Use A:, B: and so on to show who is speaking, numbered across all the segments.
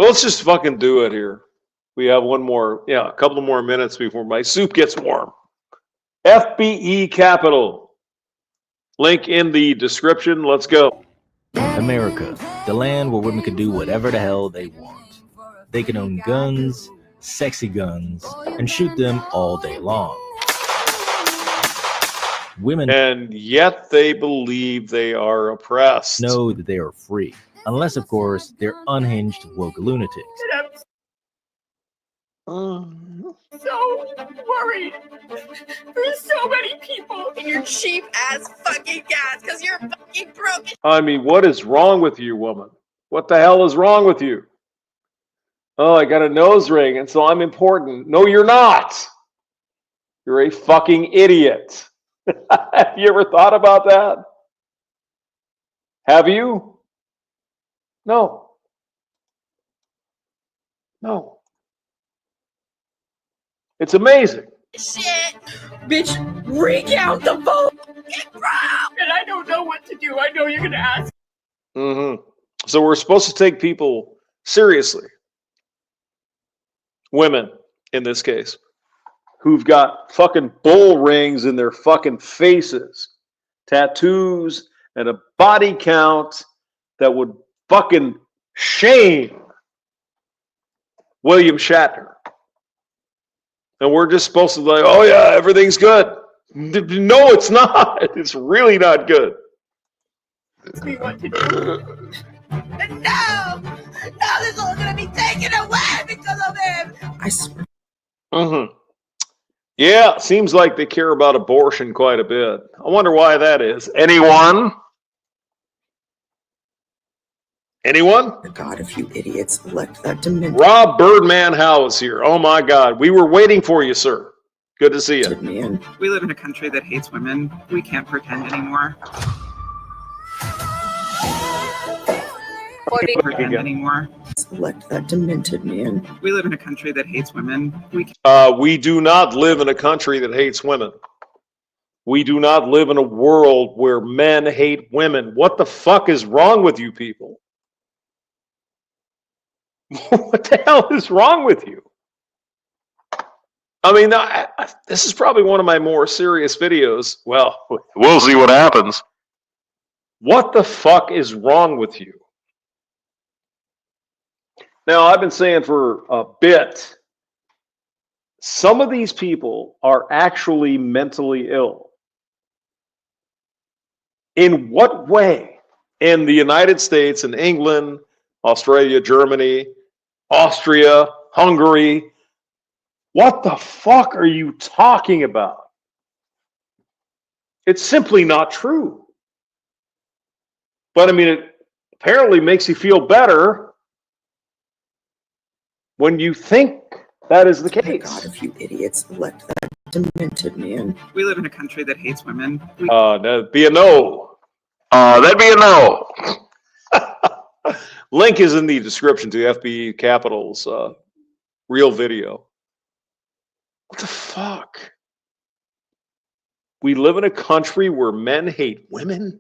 A: Let's just fucking do it here. We have one more, a couple more minutes before my soup gets warm. FBE Capital. Link in the description. Let's go.
B: America, the land where women can do whatever the hell they want. They can own guns, sexy guns, and shoot them all day long. Women,
A: and yet they believe they are oppressed.
B: Know that they are free, unless, of course, they're unhinged woke lunatics.
C: I'm so worried for so many people in your cheap ass fucking gas because you're fucking broken.
A: I mean, what is wrong with you, woman? What the hell is wrong with you? Oh, I got a nose ring, and so I'm important. No, you're not. You're a fucking idiot. Have you ever thought about that? Have you? No. No. It's amazing.
C: Shit. Bitch, recount the vote. And I don't know what to do. I know you're going to ask.
A: Mm-hmm. So we're supposed to take people seriously. Women, in this case, who've got fucking bull rings in their fucking faces, tattoos, and a body count that would fucking shame William Shatner. And we're just supposed to be like, oh yeah, everything's good. No, it's not. It's really not good.
C: Me what to do. No, this is all going to be taken away because of him. I swear.
A: Mm-hmm. Yeah, seems like they care about abortion quite a bit. I wonder why that is. Anyone? Anyone?
C: God, if you idiots elect that demented
A: Rob Birdman Howe is here. Oh my God. We were waiting for you, sir. Good to see you.
C: man.
D: We live in a country that hates women. We can't pretend anymore. Pretend anymore.
C: Elect that demented man.
D: We live in a country that hates women.
A: We do not live in a country that hates women. We do not live in a world where men hate women. What the fuck is wrong with you people? What the hell is wrong with you? I mean, this is probably one of my more serious videos. Well, we'll see what happens. What the fuck is wrong with you? Now, I've been saying for a bit, some of these people are actually mentally ill. In what way? In the United States, in England, Australia, Germany, Austria, Hungary. What the fuck are you talking about? It's simply not true. But I mean, it apparently makes you feel better when you think that is the case.
C: God, if you idiots elect that demented man.
D: We live in a country that hates women.
A: That'd be a no. That'd be a no. Link is in the description to FBE Capital's real video. What the fuck? We live in a country where men hate women?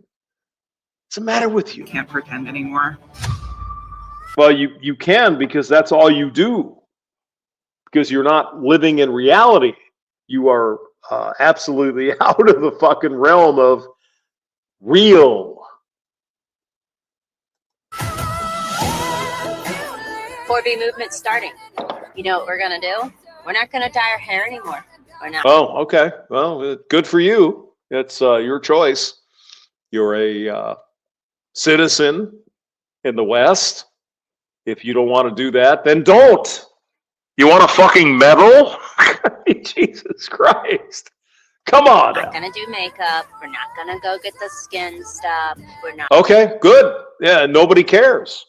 A: What's the matter with you?
D: Can't pretend anymore.
A: Well, you can, because that's all you do. Because you're not living in reality. You are absolutely out of the fucking realm of real.
E: 4B movement starting. You know what we're going to do? We're not going to dye our hair anymore. We're not.
A: Oh, okay. Well, good for you. It's your choice. You're a citizen in the West. If you don't want to do that, then don't. You want a fucking medal? Jesus Christ. Come on.
E: We're not going to do makeup. We're not going to go get the skin stuff. We're not.
A: Okay, good. Yeah, nobody cares.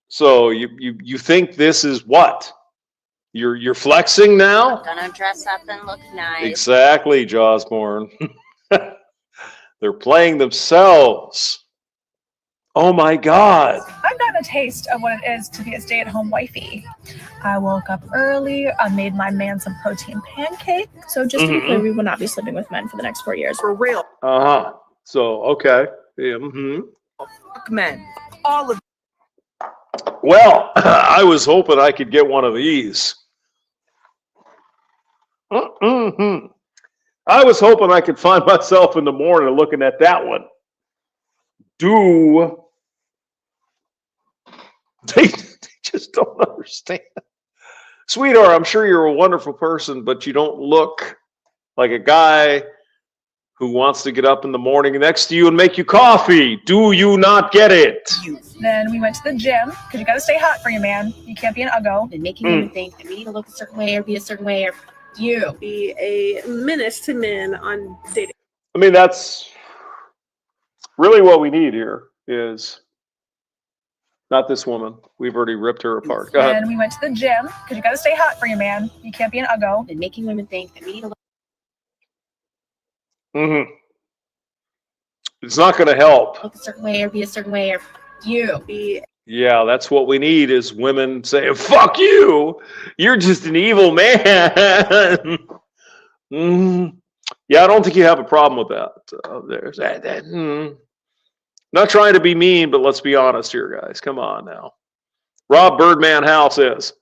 A: So you think this is what? You're flexing now?
E: We're going to dress up and look nice.
A: Exactly, Josborne. They're playing themselves. Oh my God.
F: I've gotten a taste of what it is to be a stay-at-home wifey. I woke up early. I made my man some protein pancake. So just to be clear, we will not be sleeping with men for the next 4 years.
D: For real.
A: Uh-huh. So, okay. Yeah,
D: Fuck men. All of
A: Well, I was hoping I could get one of these. I was hoping I could find myself in the morning looking at that one. They just don't understand. Sweetheart, I'm sure you're a wonderful person, but you don't look like a guy who wants to get up in the morning next to you and make you coffee. Do you not get it?
F: Then we went to the gym because you got to stay hot for your man. You can't be an uggo.
C: And making women think that we need to look a certain way or be a certain way or you. Be a menace to men on dating.
A: I mean, that's really what we need here is not this woman. We've already ripped her apart. Go ahead.
F: Then we went to the gym because you got to stay hot for your man. You can't be an uggo.
C: And making women think that we need to look
A: It's not going to help.
C: a certain way or be a certain way or you. Be
A: Yeah, that's what we need is women saying, fuck you. You're just an evil man. Yeah, I don't think you have a problem with that. There's that. Not trying to be mean, but let's be honest here, guys. Come on now. Rob Birdman House says,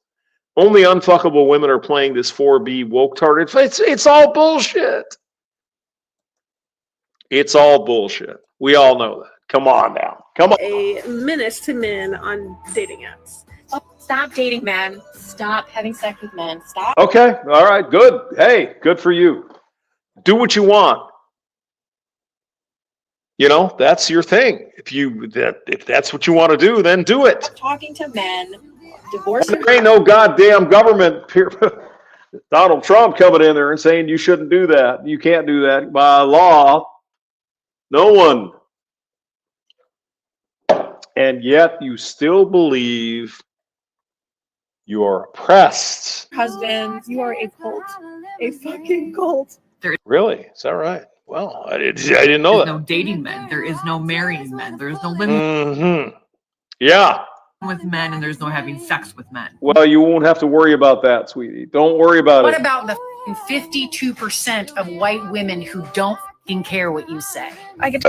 A: only unfuckable women are playing this 4B woke target. It's all bullshit. It's all bullshit. We all know that. Come on now. Come on.
C: a menace to men on dating apps. Stop dating men. Stop having sex with men. Stop.
A: Okay. All right. Good. Hey, good for you. Do what you want. You know, that's your thing. If that's what you want to do, then do it.
C: Talking to men. Divorce.
A: There ain't no goddamn government. Donald Trump coming in there and saying you shouldn't do that. You can't do that by law. No one. And yet you still believe you are oppressed.
F: Husbands, you are a cult. A fucking cult.
A: Really? Is that right? Well, I didn't know
D: There's
A: that.
D: no dating men. There is no marrying men. There's no living
A: Yeah.
D: with men, and there's no having sex with men.
A: Well, you won't have to worry about that, sweetie. Don't worry about
G: What
A: it.
G: about the 52% of white women who don't fucking care what you say?
F: I get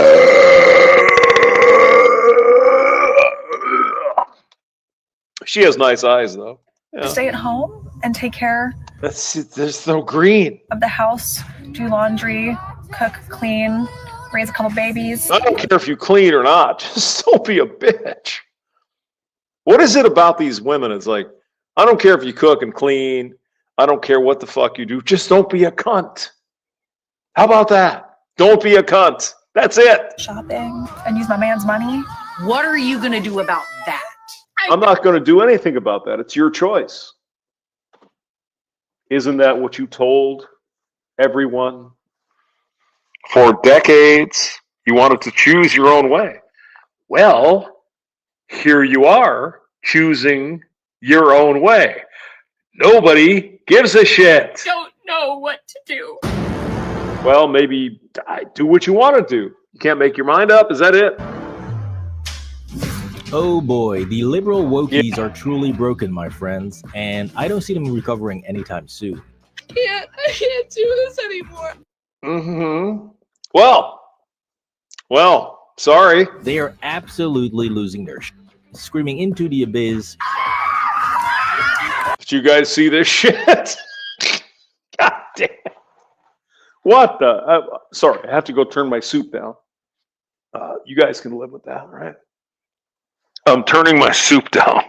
A: She has nice eyes, though.
F: to
A: Yeah.
F: stay at home and take care
A: There's no green.
F: of the house, do laundry, cook, clean, raise a couple babies.
A: I don't care if you clean or not. Just don't be a bitch. What is it about these women? It's like, I don't care if you cook and clean. I don't care what the fuck you do. Just don't be a cunt. How about that? Don't be a cunt. That's it.
F: Shopping and use my man's money.
G: What are you going to do about that?
A: I'm not going to do anything about that. It's your choice. Isn't that what you told everyone? For decades, you wanted to choose your own way. Well, here you are choosing your own way. Nobody gives a shit.
C: Don't know what to do.
A: Well, maybe do what you want to do. You can't make your mind up. Is that it?
B: Oh boy, the liberal wokies are truly broken, my friends, and I don't see them recovering anytime soon.
C: I can't do this anymore.
A: Well, sorry.
B: They are absolutely losing their shit, screaming into the abyss.
A: Did you guys see this shit? God damn. What the? Sorry, I have to go turn my soup down. You guys can live with that, right? I'm turning my soup down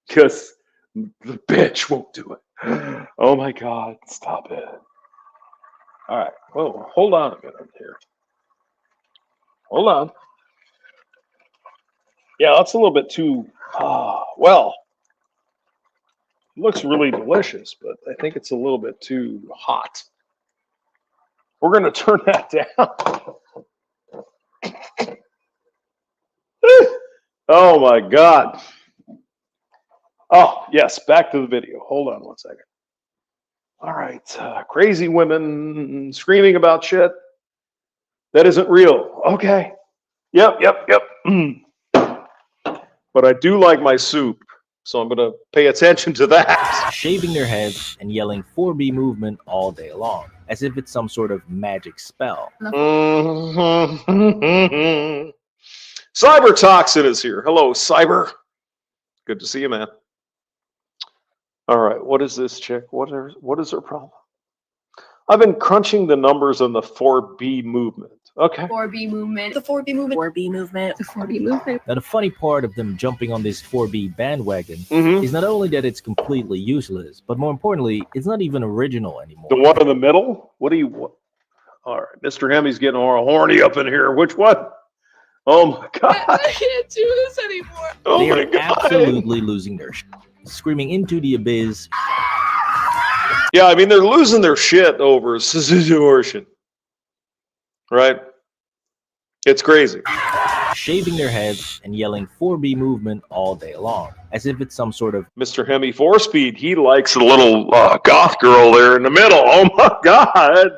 A: because the bitch won't do it. Oh my God, stop it. All right, whoa, hold on a minute here. Hold on. Yeah, that's a little bit too, well, it looks really delicious, but I think it's a little bit too hot. We're going to turn that down. Oh my God. Oh, yes, back to the video. Hold on one second. All right, crazy women screaming about shit that isn't real. Okay. Yep. But I do like my soup, so I'm going to pay attention to that.
B: Shaving their heads and yelling 4B movement all day long, as if it's some sort of magic spell.
A: Cyber Toxin is here. Hello, Cyber. Good to see you, man. All right, what is this chick? What is her problem? I've been crunching the numbers on the 4B movement. Okay.
C: 4B movement. The 4B movement. 4B movement. The 4B movement.
B: Now, the funny part of them jumping on this 4B bandwagon
A: Mm-hmm.
B: is not only that it's completely useless, but more importantly, it's not even original anymore.
A: The one in the middle? What do you... All right, Mr. Hemi's getting all horny up in here. Which one? Oh my God.
C: I can't do this anymore.
A: Oh
B: They
A: my
B: are
A: God.
B: absolutely losing their shit, screaming into the abyss.
A: Yeah, I mean, they're losing their shit over situation. Right? It's crazy.
B: Shaving their heads and yelling 4B movement all day long, as if it's some sort of
A: Mr. Hemi 4-speed, he likes a little goth girl there in the middle. Oh my God.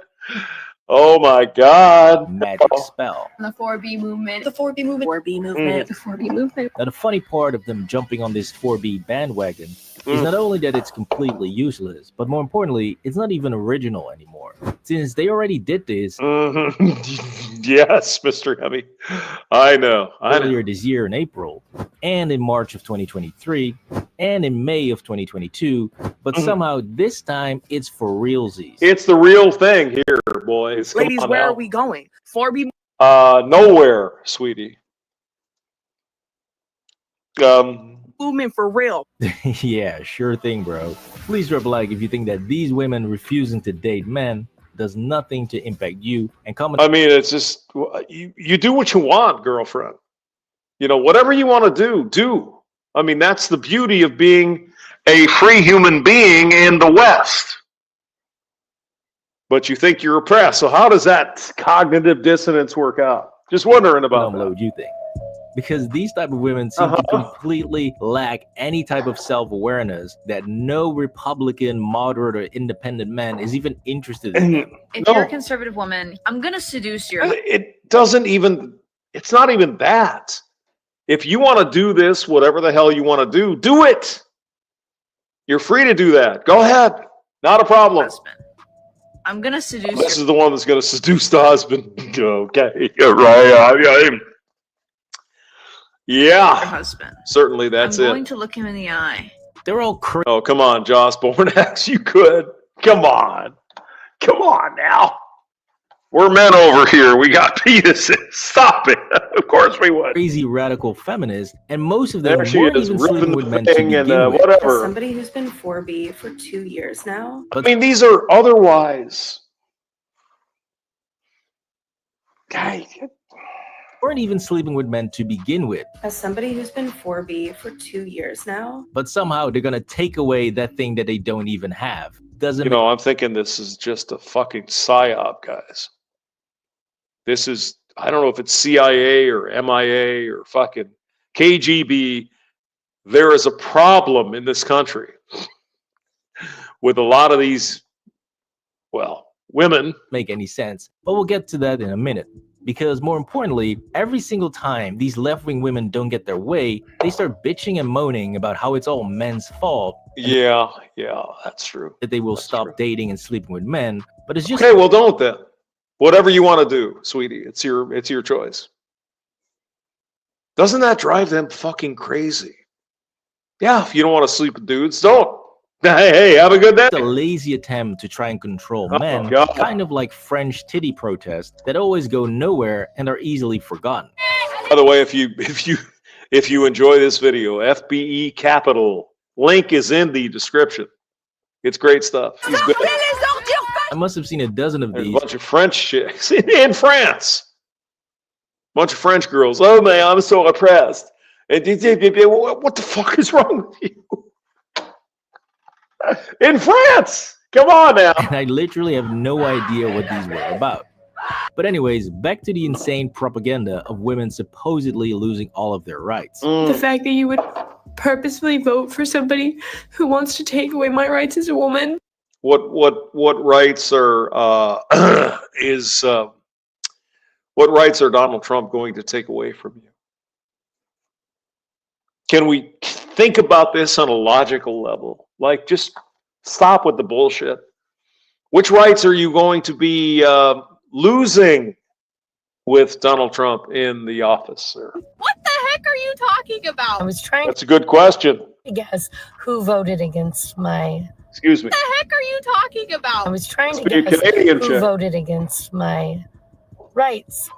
A: Oh my God.
B: magic spell.
C: The 4B movement. The 4B movement. 4B movement. The 4B movement.
B: Now, the funny part of them jumping on this 4B bandwagon is not only that it's completely useless, but more importantly, it's not even original anymore. Since they already did this
A: Yes, Mr. Hemi. I know.
B: earlier this year in April, and in March of 2023, and in May of 2022, but somehow this time it's for realsies.
A: It's the real thing here, boys. Come
H: Ladies,
A: on
H: where
A: now.
H: are we going? 4B.
A: Nowhere, sweetie.
H: Movement for real.
B: Yeah, sure thing, bro. Please drop a like if you think that these women refusing to date men does nothing to impact you, and comment.
A: I mean, it's just, you do what you want, girlfriend. You know, whatever you want to do. I mean, that's the beauty of being a free human being in the West. But you think you're oppressed. So how does that cognitive dissonance work out? Just wondering about that.
B: Download you think. Because these type of women seem to completely lack any type of self-awareness that no Republican, moderate, or independent man is even interested in them.
I: If
A: No.
I: you're a conservative woman, I'm gonna seduce your.
A: It doesn't even, it's not even that. If you want to do this, whatever the hell you want to do it. You're free to do that. Go ahead. Not a problem.
I: Husband. I'm gonna seduce
A: This
I: your.
A: is the one that's going to seduce the husband. Okay. Yeah, right.
I: Your
A: Yeah.
I: husband.
A: Certainly that's
I: I'm going
A: it.
I: to look him in the eye.
B: They're all crazy.
A: Oh, come on, Joss Bornax. You could. Come on. Come on now. We're men over here. We got penises. Stop it. Of course we would.
B: Crazy radical feminists, and most of them
A: There she
B: weren't
A: is,
B: even sleeping
A: ripping
B: with
A: the
B: men to
A: thing
B: begin
A: and
B: with.
A: whatever.
C: Somebody who's been 4B for 2 years now.
A: I mean, these are otherwise. Guy,
B: Weren't even sleeping with men to begin with.
C: As somebody who's been 4B for 2 years now.
B: But somehow they're gonna take away that thing that they don't even have. Doesn't
A: you know, I'm thinking this is just a fucking psyop, guys. This is, I don't know if it's CIA or MIA or fucking KGB. There is a problem in this country with a lot of these, well, women.
B: make any sense. But we'll get to that in a minute. Because more importantly, every single time these left-wing women don't get their way, they start bitching and moaning about how it's all men's fault,
A: Yeah, that's true.
B: that they will
A: That's
B: stop
A: true.
B: dating and sleeping with men. But it's just
A: Okay, well, don't then. Whatever you want to do, sweetie, it's your choice. Doesn't that drive them fucking crazy? Yeah, if you don't want to sleep with dudes, don't. Hey, have a good day.
B: a lazy attempt to try and control
A: Oh,
B: men,
A: God.
B: kind of like French titty protests that always go nowhere and are easily forgotten.
A: By the way, if you enjoy this video, FBE Capital link is in the description. It's great stuff. He's good.
B: I must have seen a dozen of
A: There's a
B: these.
A: bunch of French chicks in France. Bunch of French girls. Oh man, I'm so oppressed. And what the fuck is wrong with you? In France! Come on now.
B: And I literally have no idea what these were about. But anyways, back to the insane propaganda of women supposedly losing all of their rights.
C: The fact that you would purposefully vote for somebody who wants to take away my rights as a woman.
A: What rights are what rights are Donald Trump going to take away from you? Can we think about this on a logical level? Like, just stop with the bullshit. Which rights are you going to be losing with Donald Trump in the office, sir?
I: What the
C: heck are you talking about?
J: I was trying
A: That's a good question.
J: to guess who voted against my.
A: Excuse me.
C: What the heck are you talking about?
J: I was trying to
A: Must be a
J: guess
A: Canadian
J: who
A: chick.
J: voted against my rights.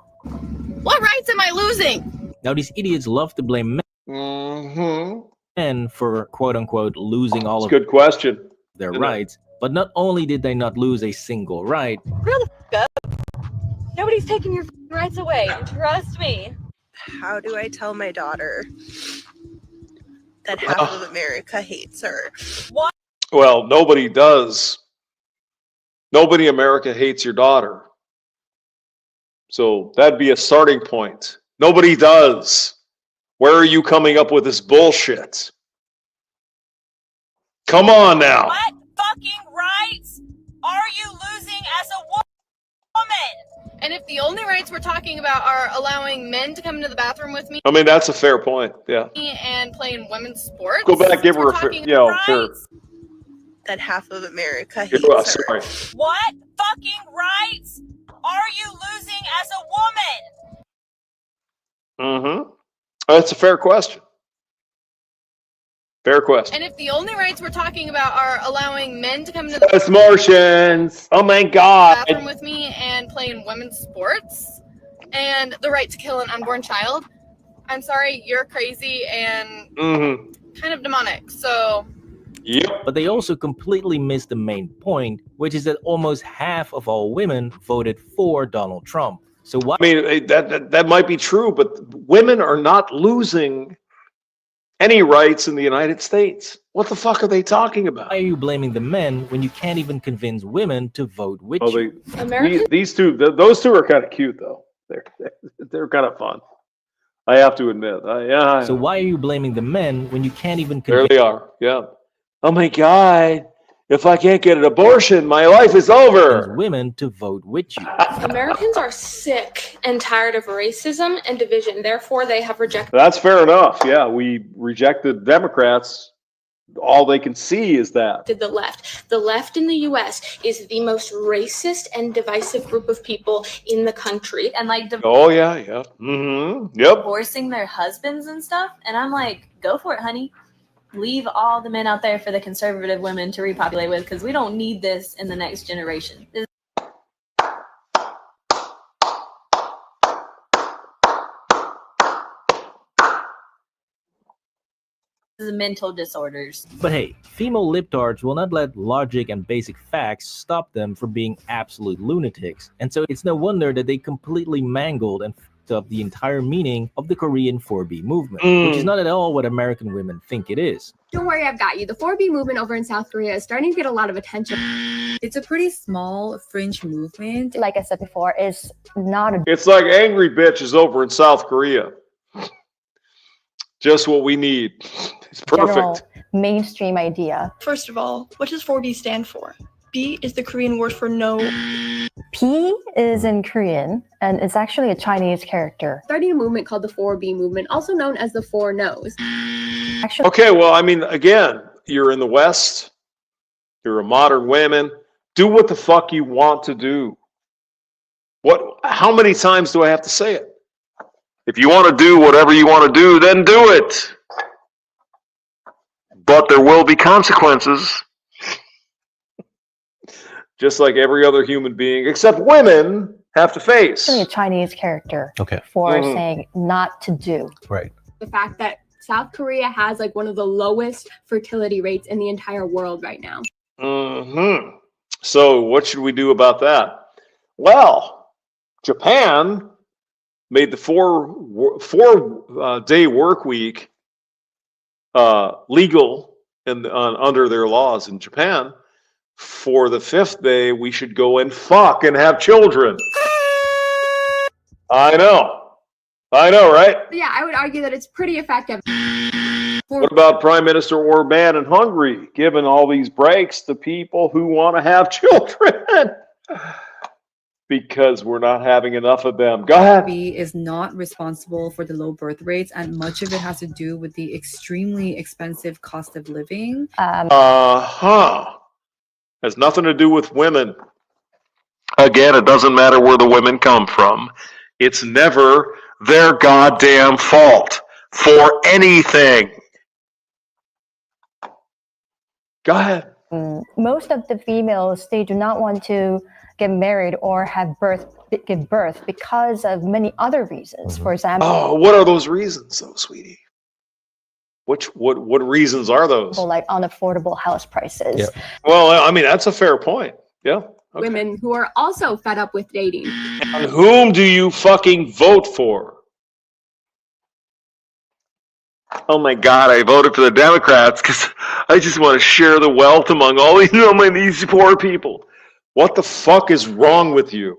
C: What rights am I losing?
B: Now, these idiots love to blame
A: Mm-hmm.
B: men for quote unquote losing all
A: That's
B: of
A: a good question.
B: their
A: Isn't it?
B: rights. But not only did they not lose a single right,
E: Nobody's taking your rights away. Trust me.
K: How do I tell my daughter that half of America hates her?
A: Well, nobody does. Nobody in America hates your daughter. So that'd be a starting point. Nobody does. Where are you coming up with this bullshit? Come on now.
C: What fucking rights are you losing as a woman? And if the only rights we're talking about are allowing men to come into the bathroom with me
A: I mean, that's a fair point. Yeah.
C: and playing women's sports,
A: Go back, give her
C: we're
A: a fair,
C: talking
A: you know,
C: rights?
A: fair.
K: That half of America
A: Yeah,
K: hates
A: well,
K: her.
A: sorry.
C: What fucking rights are you losing as a woman?
A: Mm-hmm. That's a fair question. Fair question.
C: And if the only rights we're talking about are allowing men to come into the
A: It's Martians. Oh my God.
C: bathroom with me and playing women's sports and the right to kill an unborn child, I'm sorry, you're crazy and
A: Mm-hmm.
C: kind of demonic. So
A: Yep.
B: but they also completely missed the main point, which is that almost half of all women voted for Donald Trump. So why
A: I mean, that might be true, but women are not losing any rights in the United States. What the fuck are they talking about?
B: are you blaming the men when you can't even convince women to vote with
A: Oh,
B: you?
A: these two, those two are kind of cute though. They're kind of fun. I have to admit. Yeah.
B: So why are you blaming the men when you can't even
A: There
B: convince
A: they are. Yeah. Oh my God. If I can't get an abortion, my life is over.
B: women to vote with you?
L: Americans are sick and tired of racism and division. Therefore, they have rejected
A: That's fair enough. Yeah, we rejected Democrats. All they can see is that.
L: the left. The left in the U.S. is the most racist and divisive group of people in the country.
E: And like
A: Oh yeah, yeah. Mm-hmm. Yep.
E: divorcing their husbands and stuff. And I'm like, go for it, honey. Leave all the men out there for the conservative women to repopulate with, because we don't need this in the next generation. This is mental disorders.
B: But hey, female libtards will not let logic and basic facts stop them from being absolute lunatics. And so it's no wonder that they completely mangled and fucked up the entire meaning of the Korean 4B movement, which is not at all what American women think it is.
M: Don't worry, I've got you. The 4B movement over in South Korea is starting to get a lot of attention.
N: It's a pretty small fringe movement.
O: Like I said before, it's not a...
A: It's like angry bitches over in South Korea. Just what we need. It's
O: general
A: perfect.
O: mainstream idea.
P: First of all, what does 4B stand for? B is the Korean word for no.
O: P is in Korean, and it's actually a Chinese character.
M: Starting a movement called the 4B movement, also known as the Four No's.
O: Actually,
A: Okay, well, I mean, again, you're in the West. You're a modern woman. Do what the fuck you want to do. How many times do I have to say it? If you want to do whatever you want to do, then do it. But there will be consequences. Just like every other human being, except women, have to face.
O: actually a Chinese character
B: Okay.
O: for
A: Mhm.
O: saying not to do.
B: Right.
M: The fact that South Korea has like one of the lowest fertility rates in the entire world right now.
A: Mm-hmm. So what should we do about that? Well, Japan made the four-day work week legal under their laws in Japan. For the 5th day, we should go and fuck and have children. I know, right?
M: Yeah, I would argue that it's pretty effective.
A: What about Prime Minister Orban in Hungary, giving all these breaks to people who want to have children? Because we're not having enough of them. Go ahead.
N: FBE is not responsible for the low birth rates, and much of it has to do with the extremely expensive cost of living.
A: Has nothing to do with women. Again, it doesn't matter where the women come from. It's never their goddamn fault. for anything. Go ahead.
O: Most of the females, they do not want to get married or give birth because of many other reasons. For example,
A: Oh, what are those reasons, though, sweetie? What reasons are those?
O: like unaffordable house prices.
B: Yeah.
A: Well, I mean, that's a fair point. Yeah. Okay.
M: Women who are also fed up with dating.
A: And whom do you fucking vote for? Oh my God, I voted for the Democrats because I just want to share the wealth among all these poor people. What the fuck is wrong with you?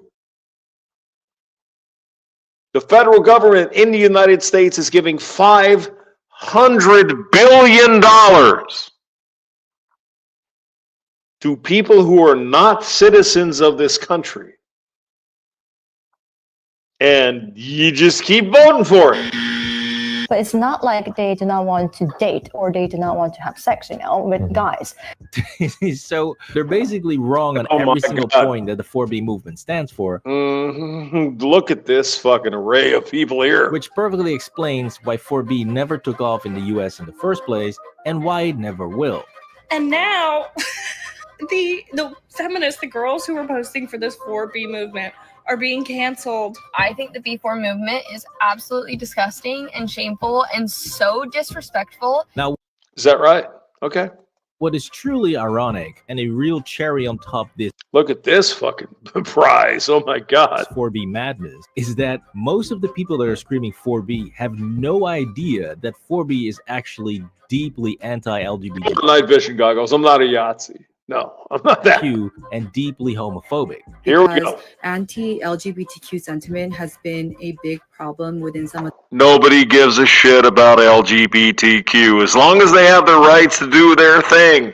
A: The federal government in the United States is giving $500 billion to people who are not citizens of this country. And you just keep voting for it.
O: But it's not like they do not want to date or they do not want to have sex, with guys.
B: So they're basically wrong on every single point that the 4B movement stands for.
A: Look at this fucking array of people here.
B: Which perfectly explains why 4B never took off in the US in the first place and why it never will.
F: And now the feminists, the girls who were posting for this 4B movement are being canceled.
C: I think the B4 movement is absolutely disgusting and shameful and so disrespectful.
B: Now,
A: is that right? Okay.
B: What is truly ironic and a real cherry on top this
A: look at this fucking prize. Oh my God.
B: 4B madness is that most of the people that are screaming 4B have no idea that 4B is actually deeply anti-LGBT.
A: Night vision goggles. I'm not a Yahtzee. No, I'm not that.
B: And deeply homophobic.
A: Here we go.
N: Anti-LGBTQ sentiment has been a big problem within some of.
A: Nobody gives a shit about LGBTQ as long as they have the rights to do their thing.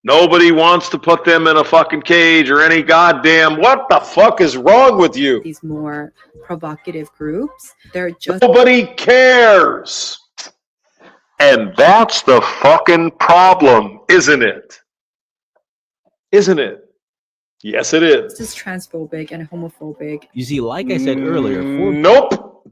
A: Nobody wants to put them in a fucking cage or any goddamn. What the fuck is wrong with you?
N: These more provocative groups, they're just.
A: Nobody cares. And that's the fucking problem, isn't it? Isn't it? Yes, it is.
N: This is transphobic and homophobic.
B: You see, like I said earlier, 4B
A: nope,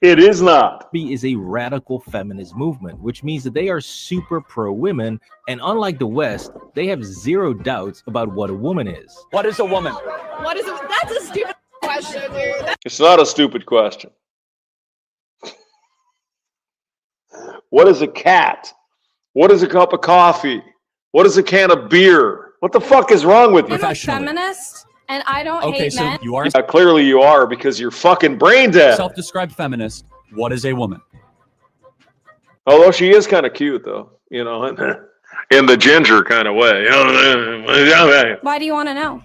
A: it is not.
B: Is a radical feminist movement, which means that they are super pro-women, and unlike the West, they have zero doubts about what a woman is.
H: What is a woman?
F: That's a stupid question, dude.
A: It's not a stupid question. What is a cat? What is a cup of coffee? What is a can of beer? What the fuck is wrong with you?
C: I'm a feminist, and I don't hate men.
H: You are
A: clearly you are because you're fucking brain dead.
H: self-described feminist. What is a woman?
A: Although she is kind of cute, though, in the ginger kind of way.
C: Why do you want to know?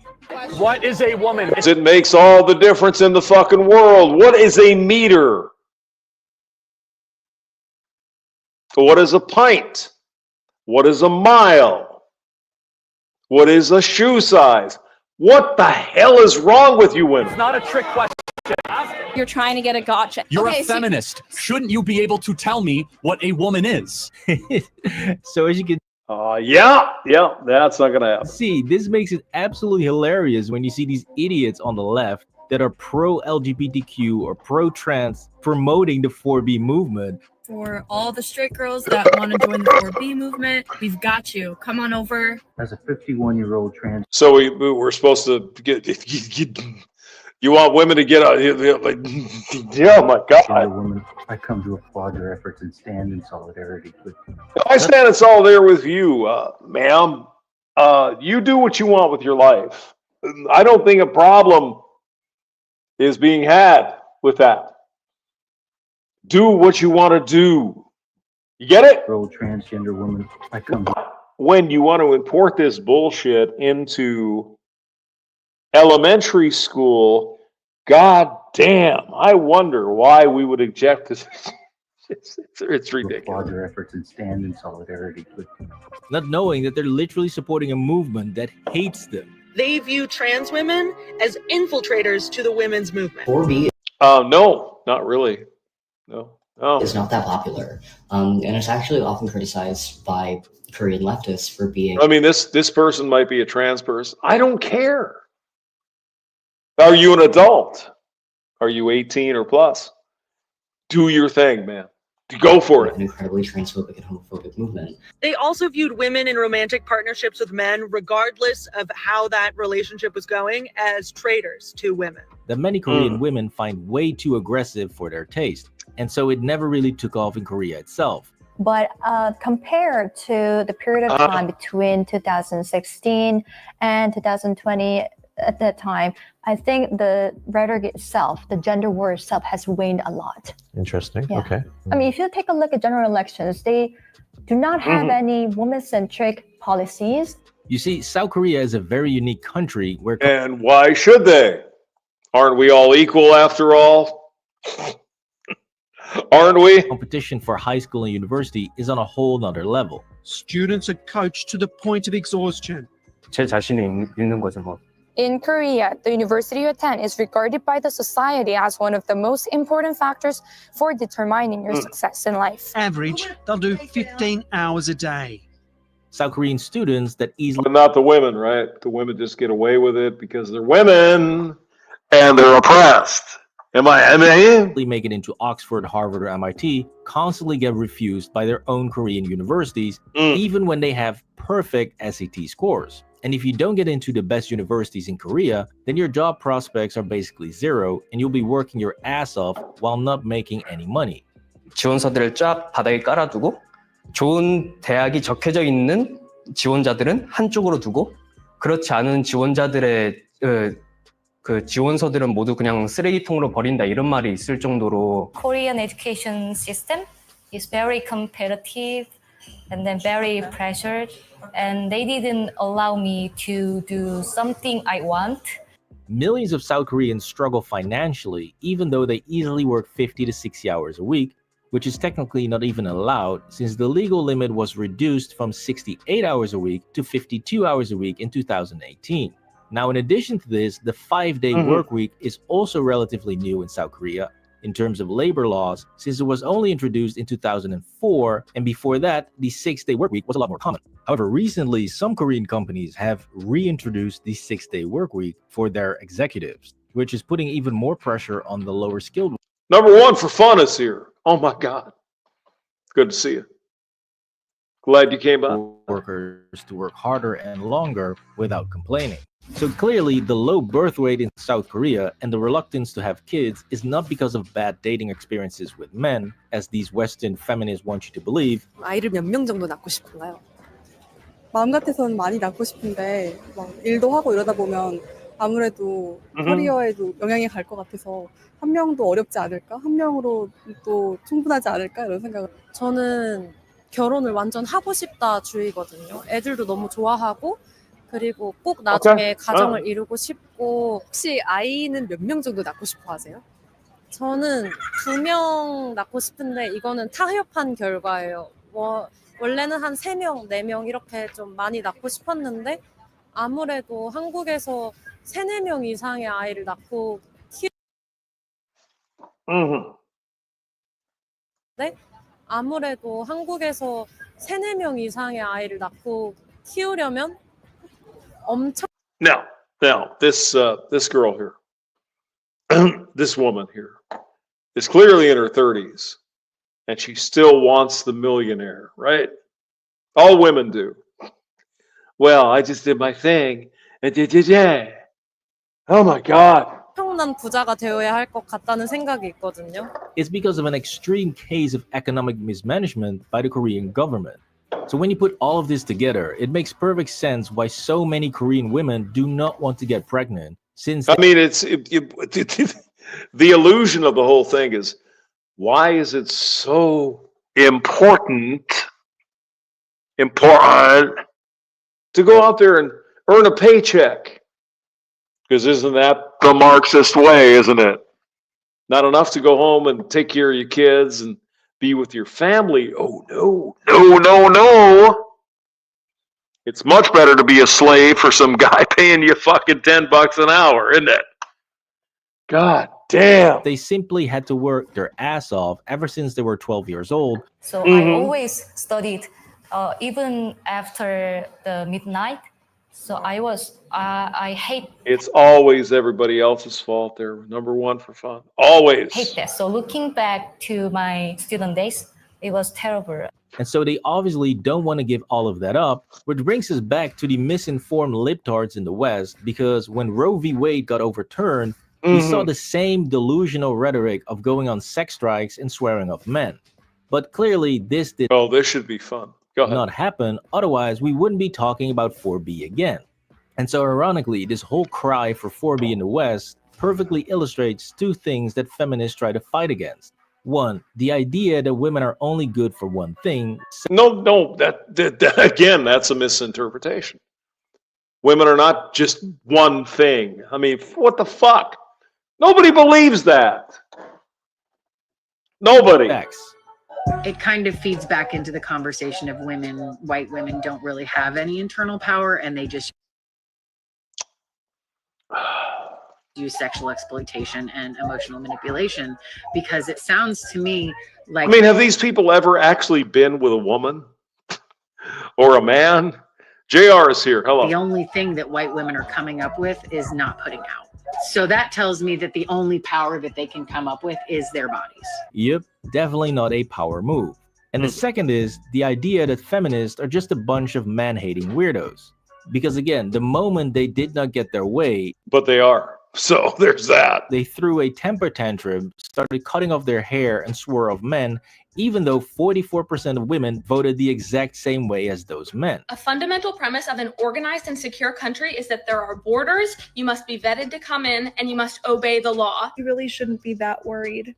H: What is a woman?
A: It makes all the difference in the fucking world. What is a meter? What is a pint? What is a mile? What is a shoe size? What the hell is wrong with you women?
H: It's not a trick question.
C: You're trying to get a gotcha.
H: You're a feminist. Shouldn't you be able to tell me what a woman is?
B: So as you can
A: yeah, that's not gonna happen.
B: see, this makes it absolutely hilarious when you see these idiots on the left that are pro-LGBTQ or pro-trans promoting the 4B movement.
F: For all the straight girls that want to join the 4B movement, we've got you. Come on over.
Q: As a 51-year-old trans.
A: So we're supposed to get. You want women to get out? Like, oh my God!
Q: Woman, I come to applaud your efforts and stand in solidarity with you.
A: I stand in solidarity with you, ma'am. You do what you want with your life. I don't think a problem is being had with that. Do what you want to do. You get it?
Q: Transgender woman, I come.
A: When you want to import this bullshit into elementary school, god damn, I wonder why we would object to this. It's ridiculous.
Q: Applaud your efforts and stand in solidarity with you.
B: Not knowing that they're literally supporting a movement that hates them.
H: They view trans women as infiltrators to the women's movement.
R: 4B
A: no, not really. No.
R: is not that popular, and it's actually often criticized by Korean leftists for being.
A: I mean, this person might be a trans person. I don't care. Are you an adult? Are you 18 or plus? Do your thing, man. Go for it.
R: An incredibly transphobic and homophobic movement.
H: They also viewed women in romantic partnerships with men, regardless of how that relationship was going, as traitors to women.
B: That many Korean women find way too aggressive for their taste, and so it never really took off in Korea itself.
O: But compared to the period of time between 2016 and 2020, at that time, I think the rhetoric itself, the gender war itself, has waned a lot.
S: Interesting.
O: Yeah.
S: Okay.
O: I mean, if you take a look at general elections, they do not have any woman-centric policies.
B: You see, South Korea is a very unique country where...
A: And why should they? Aren't we all equal after all? Aren't we?
B: Competition for high school and university is on a whole nother level.
T: Students are coached to the point of exhaustion.
U: 제 자신이 있는 거죠, 뭐.
V: In Korea, the university you attend is regarded by the society as one of the most important factors for determining your success in life.
T: Average, they'll do 15 hours a day.
B: South Korean students that easily...
A: But not the women, right? The women just get away with it because they're women and they're oppressed. Am I
B: make it into Oxford, Harvard, or MIT constantly get refused by their own Korean universities, even when they have perfect SAT scores. And if you don't get into the best universities in Korea, then your job prospects are basically zero and you'll be working your ass off while not making any money.
U: 지원서들을 쫙 바닥에 깔아두고 좋은 대학이 적혀져 있는 지원자들은 한쪽으로 두고 그렇지 않은 지원자들의 그 지원서들은 모두 그냥 쓰레기통으로 버린다 이런 말이 있을 정도로
W: Korean education system is very competitive and then very pressured, and they didn't allow me to do something I want.
B: Millions of South Koreans struggle financially, even though they easily work 50 to 60 hours a week, which is technically not even allowed since the legal limit was reduced from 68 hours a week to 52 hours a week in 2018. Now, in addition to this, the 5-day work week is also relatively new in South Korea in terms of labor laws, since it was only introduced in 2004, and before that, the 6-day work week was a lot more common. However, recently, some Korean companies have reintroduced the 6-day work week for their executives, which is putting even more pressure on the lower skilled.
A: Number one for fun is here. Oh my God. Good to see you. Glad you came by.
B: Workers to work harder and longer without complaining. So clearly, the low birth rate in South Korea and the reluctance to have kids is not because of bad dating experiences with men, as these Western feminists want you to believe.
X: 아이를 몇 명 정도 낳고 싶은가요? 마음 같아서는 많이 낳고 싶은데 막 일도 하고 이러다 보면 아무래도 커리어에도 영향이 갈 것 같아서 한 명도 어렵지 않을까? 한 명으로 또 충분하지 않을까? 이런 생각을. 저는 결혼을 완전 하고 싶다 주의거든요. 애들도 너무 좋아하고 그리고 꼭 나중에 가정을 이루고 싶고. 혹시 아이는 몇 명 정도 낳고 싶어 하세요? 저는 2명 낳고 싶은데 이거는 타협한 결과예요. 원래는 한 3명, 4명 이렇게 좀 많이 낳고 싶었는데 아무래도 한국에서 3, 4명 이상의 아이를 낳고 네? 아무래도 한국에서 3, 4명 이상의 아이를 낳고 키우려면 엄청
A: Now, this girl here, this woman here, is clearly in her 30s, and she still wants the millionaire, right? All women do. Well, I just did my thing, and yeah. Oh my God.
X: 엄청난 부자가 되어야 할 것 같다는 생각이 있거든요.
B: It's because of an extreme case of economic mismanagement by the Korean government. So when you put all of this together, it makes perfect sense why so many Korean women do not want to get pregnant. Since
A: I mean, the illusion of the whole thing is, why is it so important to go out there and earn a paycheck? Because isn't that the Marxist way, isn't it? Not enough to go home and take care of your kids and be with your family. Oh, no. It's much better to be a slave for some guy paying you fucking $10 an hour, isn't it? God damn.
B: They simply had to work their ass off ever since they were 12 years old.
W: So I always studied even after the midnight. So I hate.
A: It's always everybody else's fault. They're number one for fun. Always.
W: Hate that. So looking back to my student days, It was terrible.
B: And so they obviously don't want to give all of that up, which brings us back to the misinformed libtards in the West, because when Roe v. Wade got overturned, we saw the same delusional rhetoric of going on sex strikes and swearing off men. But clearly this did
A: this should be fun. Go ahead.
B: not happen, otherwise we wouldn't be talking about 4B again. And so ironically, this whole cry for 4B in the West perfectly illustrates two things that feminists try to fight against. One, the idea that women are only good for one thing.
A: No, that again, that's a misinterpretation. Women are not just one thing. I mean, what the fuck? Nobody believes that. Nobody.
D: It kind of feeds back into the conversation of white women don't really have any internal power, and they just use sexual exploitation and emotional manipulation, because it sounds to me like,
A: I mean, have these people ever actually been with a woman or a man? JR is here. Hello.
D: the only thing that white women are coming up with is not putting out. So that tells me that the only power that they can come up with is their bodies.
B: Yep, definitely not a power move. And the second is the idea that feminists are just a bunch of man-hating weirdos. Because again, the moment they did not get their way,
A: but they are. So there's that.
B: They threw a temper tantrum, started cutting off their hair, and swore off men, even though 44% of women voted the exact same way as those men.
L: A fundamental premise of an organized and secure country is that there are borders, you must be vetted to come in, and you must obey the law.
F: You really shouldn't be that worried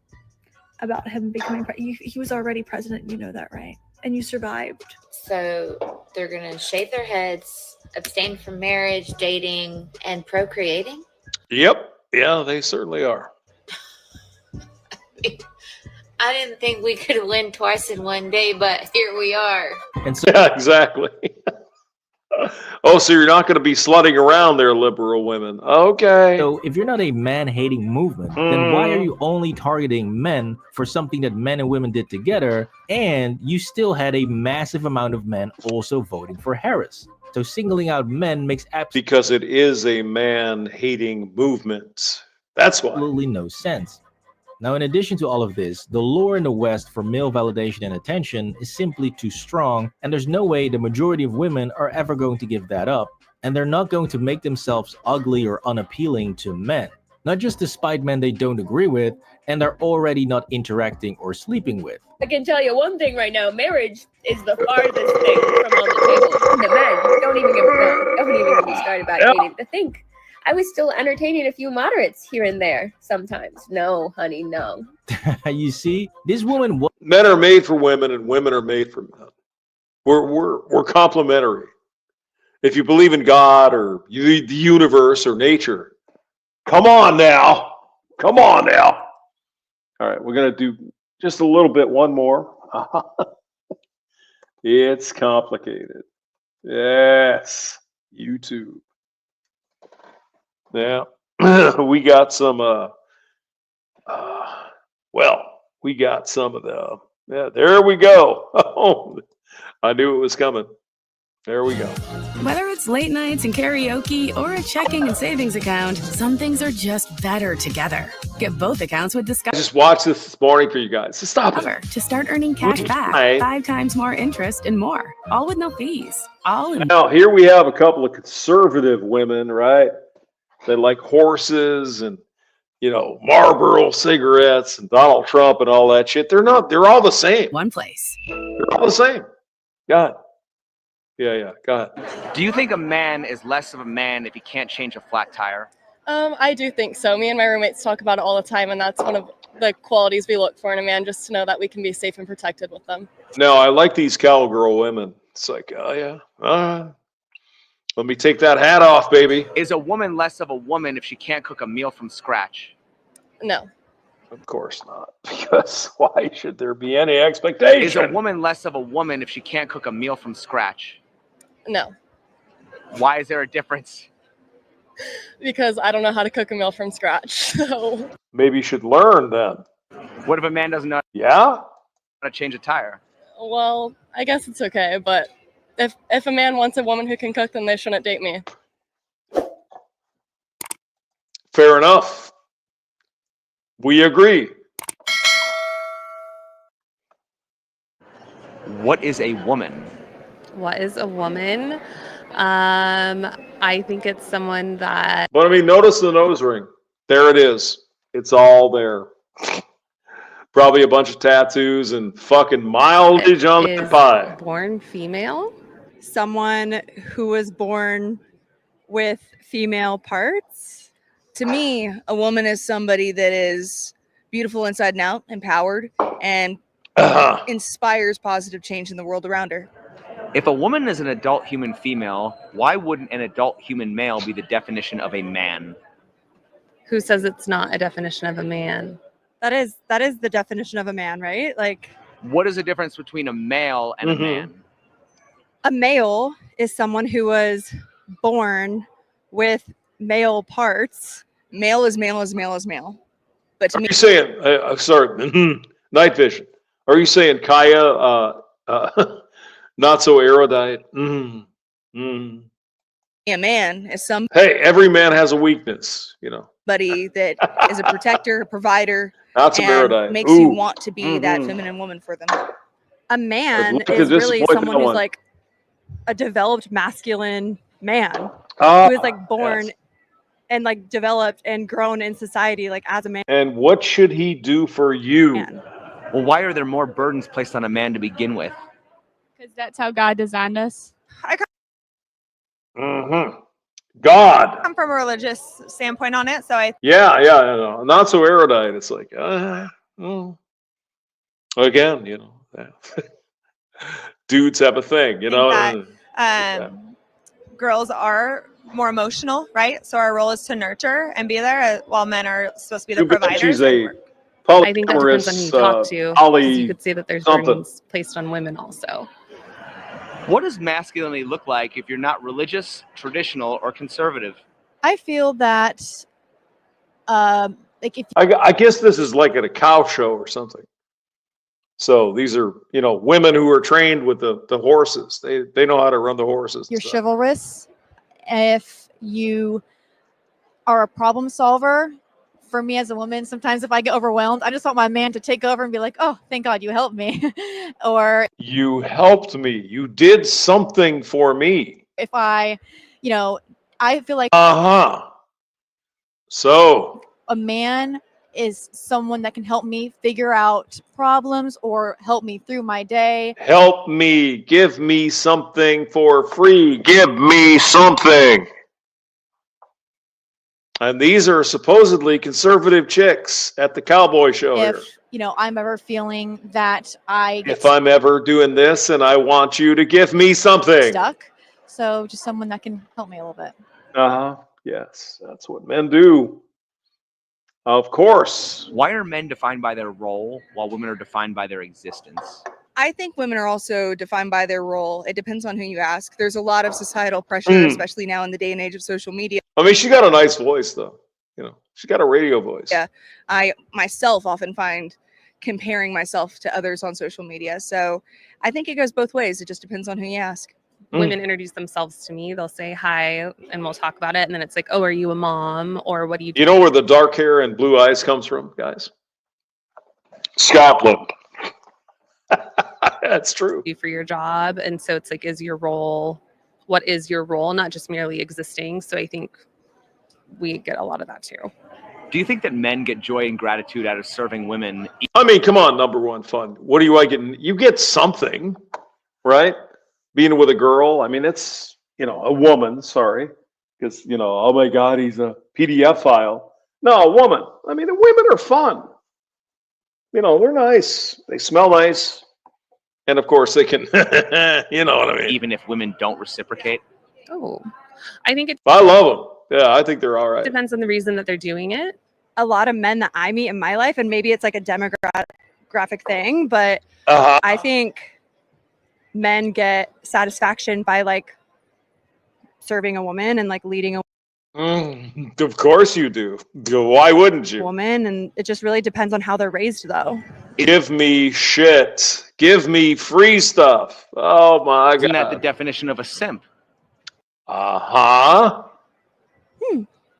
F: about him becoming president. He was already president, you know that, right? And you survived.
G: So they're going to shave their heads, abstain from marriage, dating, and procreating?
A: Yep. Yeah, they certainly are.
G: I didn't think we could win twice in one day, but here we are.
B: And so,
A: yeah, exactly. Oh, so you're not going to be slutting around there, liberal women. Okay.
B: So if you're not a man-hating movement, then why are you only targeting men for something that men and women did together, and you still had a massive amount of men also voting for Harris? So singling out men makes
A: because it is a man-hating movement. That's why.
B: Absolutely no sense. Now, in addition to all of this, the lure in the West for male validation and attention is simply too strong, and there's no way the majority of women are ever going to give that up, and they're not going to make themselves ugly or unappealing to men. Not just despite men they don't agree with, and are already not interacting or sleeping with.
I: I can tell you one thing right now, marriage is the farthest thing from on the table. The men, don't even get me started about dating. To think I was still entertaining a few moderates here and there sometimes. No, honey, no.
B: You see, this woman.
A: Men are made for women, and women are made for men. We're complementary. If you believe in God or the universe or nature, come on now. Come on now. All right, we're gonna do just a little bit. One more. It's complicated. Yes, YouTube. Yeah, we got some. We got some of the. Yeah, there we go. Oh, I knew it was coming. There we go.
S: Whether it's late nights and karaoke or a checking and savings account, some things are just better together. Get both accounts with Discover.
A: I just watched this morning for you guys. So stop it.
S: To start earning cash back, 5 times more interest and more, all with no fees. All in.
A: Now here we have a couple of conservative women, right? They like horses and, Marlboro cigarettes and Donald Trump and all that shit. They're not. They're all the same.
S: One place.
A: They're all the same. Go ahead. Yeah. Go ahead.
Y: Do you think a man is less of a man if he can't change a flat tire?
Z: I do think so. Me and my roommates talk about it all the time, and that's one of the qualities we look for in a man, just to know that we can be safe and protected with them.
A: No, I like these cowgirl women. It's like, oh yeah. Let me take that hat off, baby.
Y: Is a woman less of a woman if she can't cook a meal from scratch?
Z: No.
A: Of course not. Because why should there be any expectation?
Y: Is a woman less of a woman if she can't cook a meal from scratch?
Z: No.
Y: Why is there a difference?
Z: Because I don't know how to cook a meal from scratch. So
A: maybe you should learn then.
Y: What if a man doesn't know
A: how
Y: to change a tire?
Z: Well, I guess it's okay, but if a man wants a woman who can cook, then they shouldn't date me.
A: Fair enough. We agree.
Y: What is a woman?
E: What is a woman? I think it's someone that
A: But I mean, notice the nose ring. There it is. It's all there. Probably a bunch of tattoos and fucking mileage on the
E: is
A: pie.
E: born female.
J: Someone who was born with female parts. To me, a woman is somebody that is beautiful inside and out, empowered, and inspires positive change in the world around her.
Y: If a woman is an adult human female, why wouldn't an adult human male be the definition of a man?
E: Who says it's not a definition of a man?
J: That is the definition of a man, right? Like,
Y: what is the difference between a male and a man?
J: a male is someone who was born with male parts. Male is male is male is male. But to
A: Are
J: me,
A: you saying, sorry, night vision? Are you saying Kaya, not so erudite?
J: a man is somebody
A: Hey, every man has a weakness, you know.
J: that is a protector, a provider,
A: Not so
J: and
A: erudite.
J: makes you
A: Ooh.
J: want to be that feminine woman for them. A man
A: Look at
J: is
A: this
J: really
A: point,
J: someone
A: that
J: who's
A: one.
J: like a developed masculine man
A: Ah,
J: who is like born
A: yes.
J: and like developed and grown in society like as a man.
A: And what should he do for you?
Y: Well, why are there more burdens placed on a man to begin with?
K: Because that's how God designed us.
A: God.
J: I'm from a religious standpoint on it, so I
A: Yeah, no, not so erudite. It's like, again, you know, dudes have a thing, you know.
J: girls are more emotional, right? So our role is to nurture and be there, while men are supposed to be the
A: Too bad
J: providers.
A: she's a
E: I think that depends on who you talk to. 'Cause
A: poly
E: you could say that there's
A: something.
E: burdens placed on women also.
Y: What does masculinity look like if you're not religious, traditional, or conservative?
J: I feel that, like if
A: I guess this is like at a cow show or something. So these are, you know, women who are trained with the horses. They know how to run the horses. and
J: you're
A: stuff.
J: chivalrous, if you are a problem solver. For me as a woman, sometimes if I get overwhelmed, I just want my man to take over and be like, oh, thank God you helped me. Or
A: You helped me. You did something for me.
J: if I, I feel like
A: So
J: a man is someone that can help me figure out problems or help me through my day.
A: help me. Give me something for free. Give me something. And these are supposedly conservative chicks at the cowboy show here.
J: If, I'm ever feeling that I get
A: If I'm ever doing this and I want you to give me something.
J: stuck. So just someone that can help me a little bit.
A: Yes, that's what men do. Of course.
Y: Why are men defined by their role while women are defined by their existence?
J: I think women are also defined by their role. It depends on who you ask. There's a lot of societal pressure, especially now in the day and age of social media.
A: I mean, she got a nice voice, though. You know, she got a radio voice.
J: Yeah, I myself often find comparing myself to others on social media. So I think it goes both ways. It just depends on who you ask.
E: Women introduce themselves to me. They'll say hi and we'll talk about it. And then it's like, oh, are you a mom? Or what do you do?
A: You know where the dark hair and blue eyes comes from, guys? Scotland. That's true.
E: For your job. And so it's like, what is your role? Not just merely existing. So I think we get a lot of that too.
Y: Do you think that men get joy and gratitude out of serving women?
A: I mean, come on, number one fun. What do I get? You get something, right? Being with a girl. I mean, it's, a woman, sorry. Because, oh my God, he's a PDF file. No, a woman. I mean, the women are fun. They're nice. They smell nice. And of course they can, you know what I mean?
Y: Even if women don't reciprocate?
E: Oh, I think
A: I love them. Yeah, I think they're all right.
E: depends on the reason that they're doing it.
J: A lot of men that I meet in my life, and maybe it's like a demographic thing, but I think men get satisfaction by like serving a woman and like leading a
A: Of course you do. Why wouldn't you?
J: woman, and it just really depends on how they're raised though.
A: Give me shit. Give me free stuff. Oh my God.
Y: Isn't that the definition of a simp?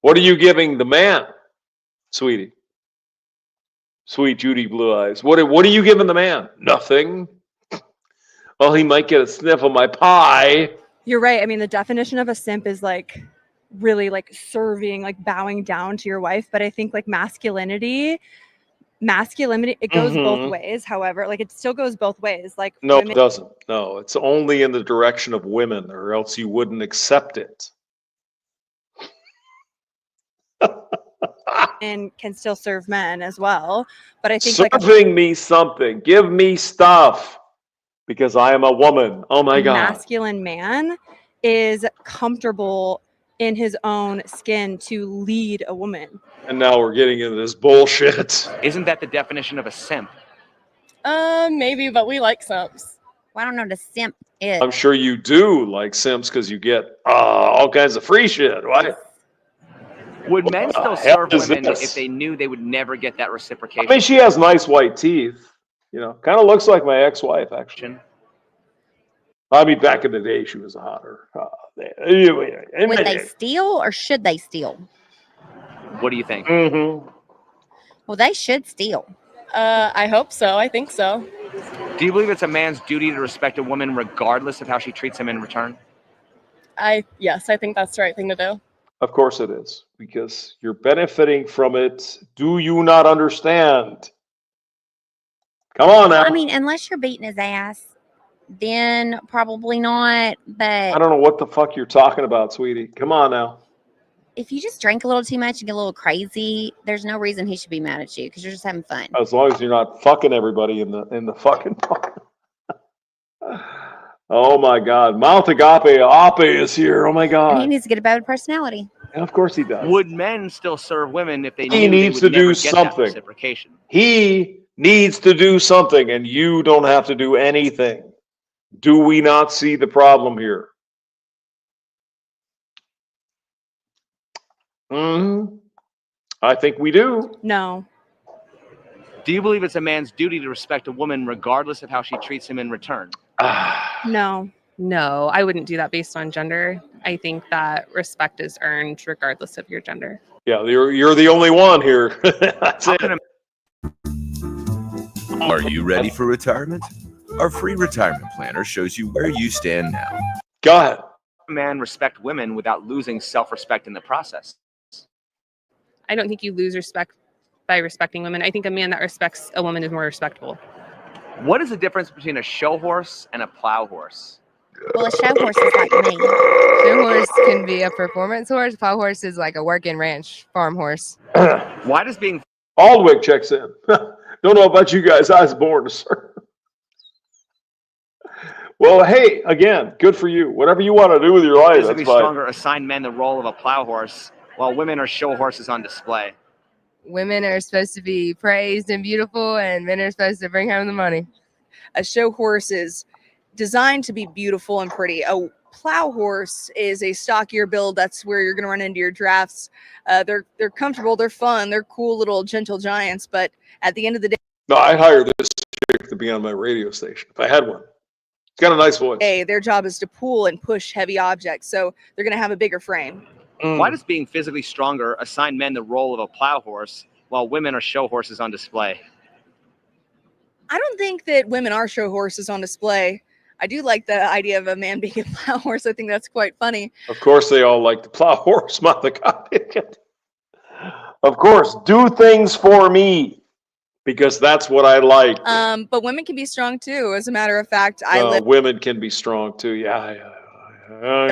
A: What are you giving the man, sweetie? Sweet Judy Blue Eyes. What are you giving the man? Nothing. Well, he might get a sniff of my pie.
F: You're right. I mean, the definition of a simp is like really like serving, like bowing down to your wife. But I think like masculinity, it goes both
A: Mhm.
F: ways. However, like it still goes both ways. Like
A: No,
F: women
A: it doesn't. No, it's only in the direction of women, or else you wouldn't accept it.
F: can still serve men as well. But I think like a
A: Serving me something. Give me stuff. Because I am a woman. Oh my God.
F: masculine man is comfortable in his own skin to lead a woman.
A: And now we're getting into this bullshit.
Y: Isn't that the definition of a simp?
Z: Maybe, but we like simps.
C: Well, I don't know what a simp is.
A: I'm sure you do like simps because you get all kinds of free shit, right?
Y: Would men
A: What the
Y: still
A: hell
Y: serve
A: is
Y: women
A: this?
Y: if they knew they would never get that reciprocation?
A: I mean, she has nice white teeth. You know, kind of looks like my ex-wife, actually. I mean, back in the day, she was hotter.
C: Would they steal or should they steal?
Y: What do you think?
A: Mm-hmm.
C: Well, they should steal.
Z: I hope so. I think so.
Y: Do you believe it's a man's duty to respect a woman regardless of how she treats him in return?
Z: Yes, I think that's the right thing to do.
A: Of course it is, because you're benefiting from it. Do you not understand? Come on now.
C: I mean, unless you're beating his ass, then probably not. But
A: I don't know what the fuck you're talking about, sweetie. Come on now.
C: if you just drink a little too much and get a little crazy, there's no reason he should be mad at you because you're just having fun.
A: As long as you're not fucking everybody in the fucking bar. Oh my God. Mount Agape is here. Oh my
C: And he
A: God.
C: needs to get a better personality.
A: And of course he does.
Y: Would men still serve women if they
A: He
Y: knew they
A: needs
Y: would
A: to
Y: never
A: do
Y: get that
A: something.
Y: reciprocation?
A: He needs to do something, and you don't have to do anything. Do we not see the problem here? I think we do.
F: No.
Y: Do you believe it's a man's duty to respect a woman regardless of how she treats him in return?
F: No.
E: No, I wouldn't do that based on gender. I think that respect is earned regardless of your gender.
A: Yeah, you're the only one here. That's it.
M: Are you ready for retirement? Our free retirement planner shows you where you stand now.
A: Go ahead.
Y: A man respect women without losing self-respect in the process.
E: I don't think you lose respect by respecting women. I think a man that respects a woman is more respectable.
Y: What is the difference between a show horse and a plow horse?
C: Well, a show horse is like me.
N: Show horse can be a performance horse. Plow horse is like a working ranch farm horse.
Y: Why does being
A: Aldwick checks in. Don't know about you guys. I was born to serve. Well, hey, again, good for you. Whatever you want to do with your life,
Y: physically
A: that's fine.
Y: stronger assign men the role of a plow horse, while women are show horses on display?
N: Women are supposed to be praised and beautiful, and men are supposed to bring home the money.
J: A show horse is designed to be beautiful and pretty. A plow horse is a stockier build. That's where you're going to run into your drafts. They're comfortable, they're fun, they're cool little gentle giants. But at the end of the
A: No, I'd hire this chick to be on my radio station if I had one. It's got a nice voice.
J: day, their job is to pull and push heavy objects, so they're going to have a bigger frame.
Y: Why does being physically stronger assign men the role of a plow horse, while women are show horses on display?
J: I don't think that women are show horses on display. I do like the idea of a man being a plow horse. I think that's quite funny.
A: Of course, they all like the plow horse, Mother God. Of course, do things for me because that's what I like.
J: But women can be strong too. As a matter of fact, I live
A: Women can be strong too. Yeah.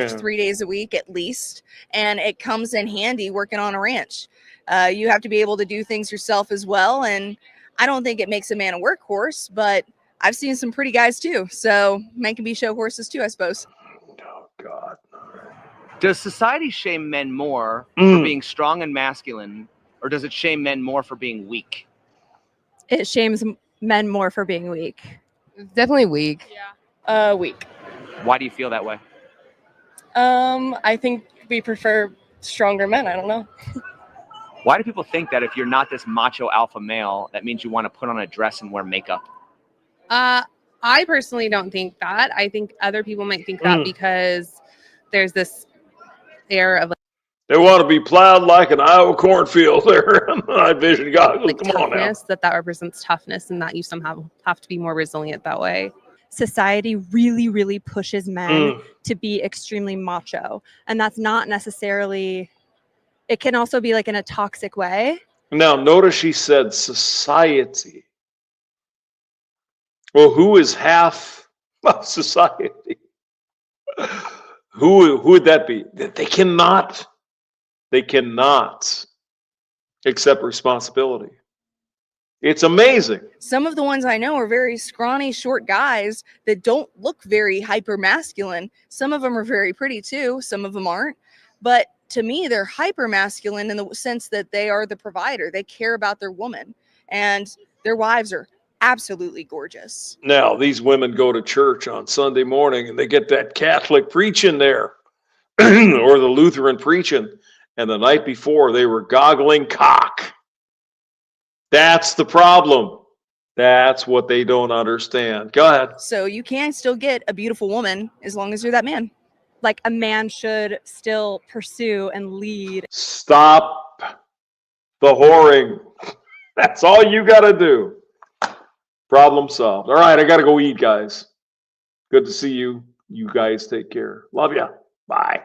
J: 3 days a week at least, and it comes in handy working on a ranch. You have to be able to do things yourself as well, and I don't think it makes a man a workhorse, but I've seen some pretty guys too, so men can be show horses too, I suppose.
A: Oh God.
Y: Does society shame men more for being strong and masculine, or does it shame men more for being weak?
F: It shames men more for being weak.
N: Definitely weak.
F: Yeah. Weak.
Y: Why do you feel that way?
F: I think we prefer stronger men. I don't know.
Y: Why do people think that if you're not this macho alpha male, that means you want to put on a dress and wear makeup?
E: I personally don't think that. I think other people might think that because there's this air of
A: They want to be plowed like an Iowa cornfield there. Night vision goggles.
E: like
A: Come on now.
E: toughness, that represents toughness and that you somehow have to be more resilient that way.
H: society really, really pushes men
A: Mm.
H: to be extremely macho. And that's not necessarily, it can also be like in a toxic way.
A: Now, notice she said society. Well, who is half of society? Who would that be? They cannot accept responsibility. It's amazing.
J: Some of the ones I know are very scrawny, short guys that don't look very hyper masculine. Some of them are very pretty too. Some of them aren't. But to me, they're hyper masculine in the sense that they are the provider. They care about their woman, and their wives are absolutely gorgeous.
A: Now, these women go to church on Sunday morning and they get that Catholic preaching there or the Lutheran preaching, and the night before they were goggling cock. That's the problem. That's what they don't understand. Go ahead.
J: So you can still get a beautiful woman as long as you're that man.
H: Like a man should still pursue and lead.
A: Stop the whoring. That's all you got to do. Problem solved. All right, I got to go eat, guys. Good to see you. You guys take care. Love ya. Bye.